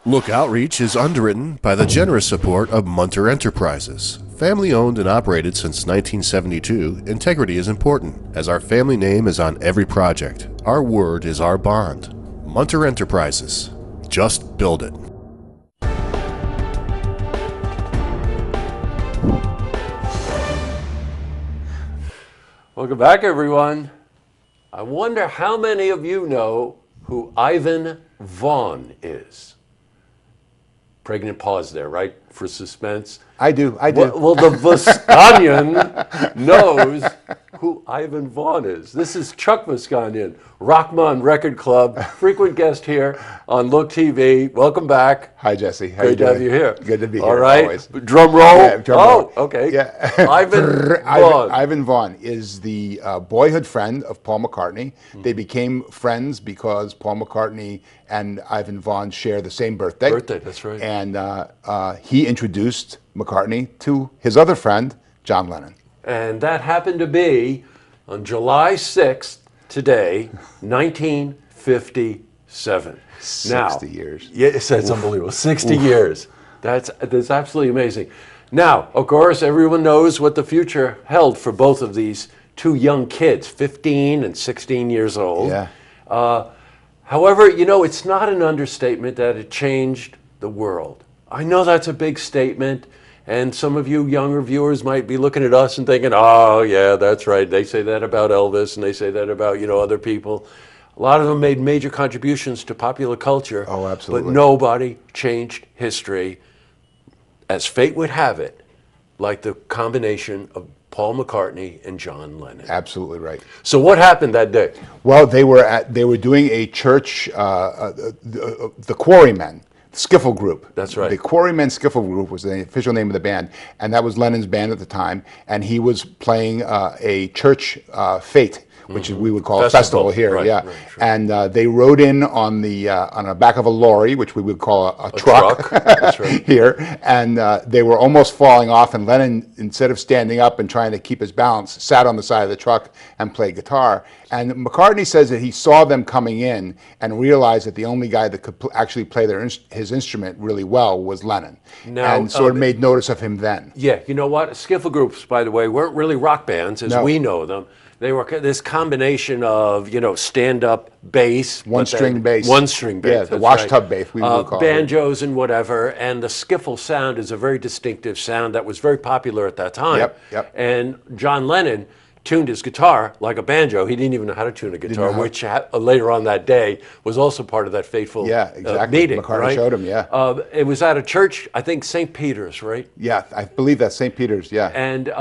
Look Outreach is underwritten by the generous support of Munter Enterprises. Family owned and operated since 1972, integrity is important, as our family name is on every project. Our word is our bond. Munter Enterprises. Just build it. Welcome back, everyone. I wonder how many of you know who Ivan Vaughn is. Pregnant pause there, right? For suspense. I do. Well, the Vosganian knows who Ivan Vaughn is. This is Chuck Vosganian, Rochmon Record Club, frequent guest here on Look TV. Welcome back. Hi, Jesse. How Great to have you here. Good to be here. All right. Always. Drum roll. Yeah, drum roll. Okay. Yeah. Ivan Vaughn. Ivan Vaughn is the boyhood friend of Paul McCartney. They became friends because Paul McCartney and Ivan Vaughn share the same birthday. That's right. And he introduced McCartney to his other friend, John Lennon. And that happened to be on July 6th, today, 1957. 60 years. Yes, that's unbelievable. 60 years. That's absolutely amazing. Now, of course, everyone knows what the future held for both of these two young kids, 15 and 16 years old. Yeah. However, you know, it's not an understatement that it changed the world. I know that's a big statement, and some of you younger viewers might be looking at us and thinking, oh, yeah, that's right. They say that about Elvis, and they say that about, other people. A lot of them made major contributions to popular culture. Oh, absolutely. But nobody changed history, as fate would have it, like the combination of Paul McCartney and John Lennon. Absolutely right. So what happened that day? Well, they were doing a church, the Quarrymen. Skiffle Group. That's right. The Quarrymen Skiffle Group was the official name of the band, and that was Lennon's band at the time. And he was playing a church fete, which we would call a festival here. Right, yeah. Right, sure. And they rode in on the back of a lorry, which we would call a truck. That's right. Here, and they were almost falling off. And Lennon, instead of standing up and trying to keep his balance, sat on the side of the truck and played guitar. And McCartney says that he saw them coming in and realized that the only guy that could actually play his instrument really well was Lennon. Now, and sort of made notice of him then. Yeah, you know what? Skiffle groups, by the way, weren't really rock bands as we know them. They were this combination of, stand-up bass. One-string bass. One-string bass. Yeah, the washtub bass, we would call it. Banjos and whatever. And the skiffle sound is a very distinctive sound that was very popular at that time. Yep. And John Lennon tuned his guitar like a banjo. He didn't even know how to tune a guitar, which later on that day was also part of that fateful meeting. McCartney right? showed him, yeah. It was at a church, I think St. Peter's, right? Yeah, I believe that's St. Peter's, yeah. And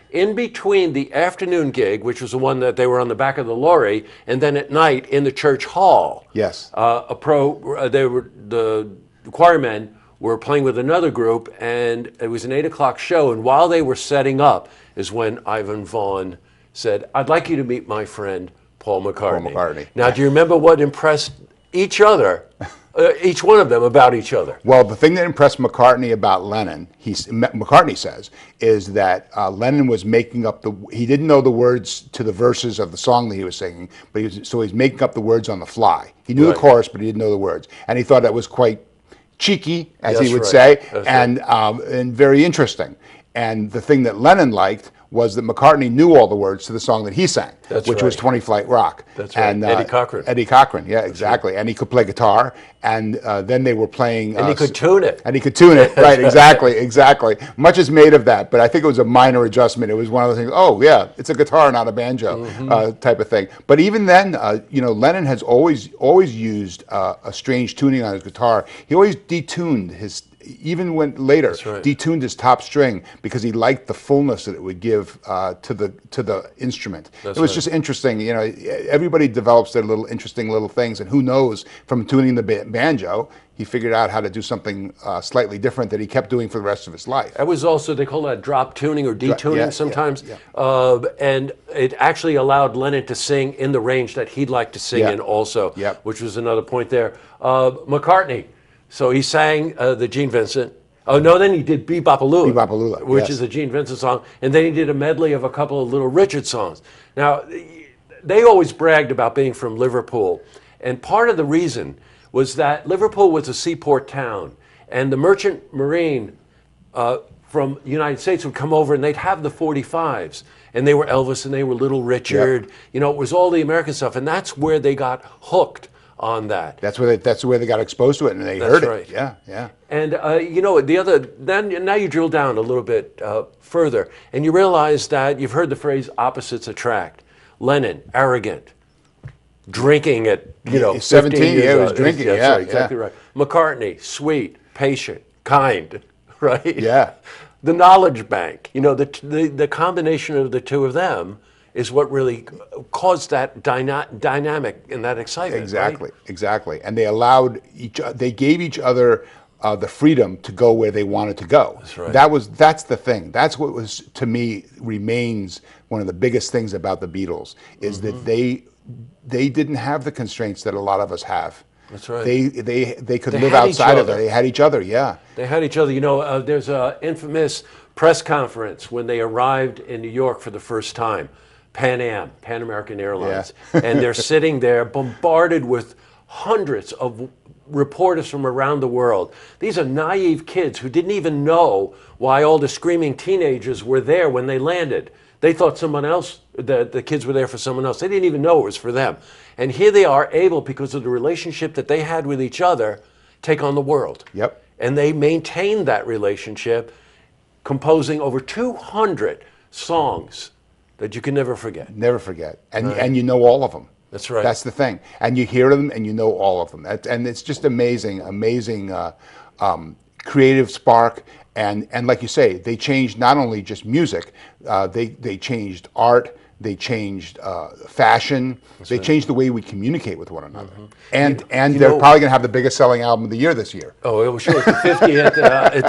in between the afternoon gig, which was the one that they were on the back of the lorry, and then at night in the church hall, yes, the choirmen were playing with another group, and it was an 8 o'clock show. And while they were setting up, is when Ivan Vaughn said, "I'd like you to meet my friend Paul McCartney." Now, do you remember what impressed each other? Each one of them about each other. Well, the thing that impressed McCartney about Lennon, McCartney says, is that Lennon was making up he didn't know the words to the verses of the song that he was singing, but he's making up the words on the fly. He knew the chorus, but he didn't know the words. And he thought that was quite cheeky, as he would say, and very interesting. And the thing that Lennon liked was that McCartney knew all the words to the song that he sang, which was 20 Flight Rock. That's right. And Eddie Cochran. Eddie Cochran, yeah, exactly. Right. And he could play guitar, and then they were playing... And he could tune it. And he could tune it, right, exactly. Much is made of that, but I think it was a minor adjustment. It was one of those things, oh, yeah, it's a guitar, not a banjo, type of thing. But even then, Lennon has always used a strange tuning on his guitar. He always detuned his... Even when later, detuned his top string because he liked the fullness that it would give to the instrument. It was just interesting. Everybody develops their interesting little things, and who knows, from tuning the banjo, he figured out how to do something slightly different that he kept doing for the rest of his life. That was also, they call that drop tuning or detuning sometimes. Yeah. And it actually allowed Lennon to sing in the range that he'd like to sing in also, which was another point there. McCartney. So he sang the Gene Vincent. Oh, no, then he did Bebopalula. Bebopalula, which is a Gene Vincent song. And then he did a medley of a couple of Little Richard songs. Now, they always bragged about being from Liverpool. And part of the reason was that Liverpool was a seaport town, and the merchant marine from the United States would come over and they'd have the 45s. And they were Elvis and they were Little Richard. Yep. You know, it was all the American stuff. And that's where they got hooked on that. That's where they got exposed to it and they heard it. Yeah, yeah. And you know, now you drill down a little bit further and you realize that you've heard the phrase opposites attract. Lennon, arrogant, drinking at, 17 years he was old. drinking, That's yeah. right, exactly right. McCartney, sweet, patient, kind, right? Yeah. The knowledge bank, the combination of the two of them is what really caused that dynamic and that excitement. Exactly, right? exactly. And they gave each other the freedom to go where they wanted to go. That's right. That's the thing. That's what was, to me, remains one of the biggest things about the Beatles is that they didn't have the constraints that a lot of us have. That's right. They could live outside of it. They had each other, yeah. They had each other. There's an infamous press conference when they arrived in New York for the first time. Pan American Airlines. Yeah. And they're sitting there bombarded with hundreds of reporters from around the world. These are naive kids who didn't even know why all the screaming teenagers were there when they landed. They thought someone else, the kids were there for someone else. They didn't even know it was for them. And here they are able, because of the relationship that they had with each other, take on the world. Yep. And they maintained that relationship, composing over 200 songs that you can never forget. Never forget. And you know all of them. That's right. That's the thing. And you hear them and you know all of them. And it's just amazing creative spark. And like you say, they changed not only just music, they changed art, they changed fashion, they changed the way we communicate with one another. And they're probably going to have the biggest selling album of the year this year. Oh, sure. It's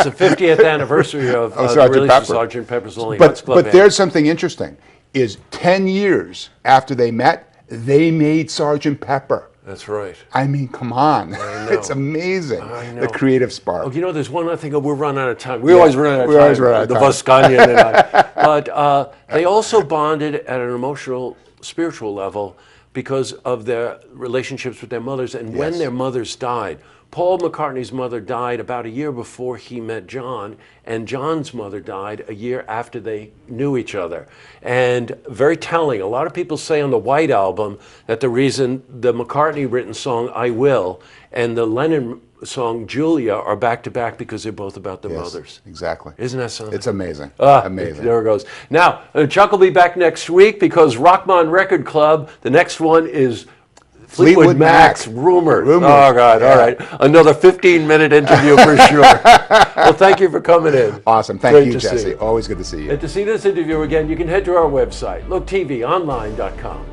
the 50th anniversary of the release of Sgt. Pepper's Lonely Hearts Club Band. But there's something interesting, is 10 years after they met, they made Sgt. Pepper. That's right. I mean, come on. It's amazing, the creative spark. Oh, there's one other thing. We're running out of time. We always run out of time. The Vosganian and I. But they also bonded at an emotional, spiritual level because of their relationships with their mothers. And when their mothers died, Paul McCartney's mother died about a year before he met John, and John's mother died a year after they knew each other. And very telling. A lot of people say on the White Album that the reason the McCartney-written song I Will and the Lennon song Julia are back-to-back because they're both about their mothers. Exactly. Isn't that something? It's amazing. Amazing. There it goes. Now, Chuck will be back next week because Rochmon Record Club, the next one is Fleetwood Mac's Rumors. Oh, God. Yeah. All right. Another 15-minute interview for sure. Well, thank you for coming in. Awesome. Thank you, Jesse. Always good to see you. And to see this interview again, you can head to our website, looktvonline.com.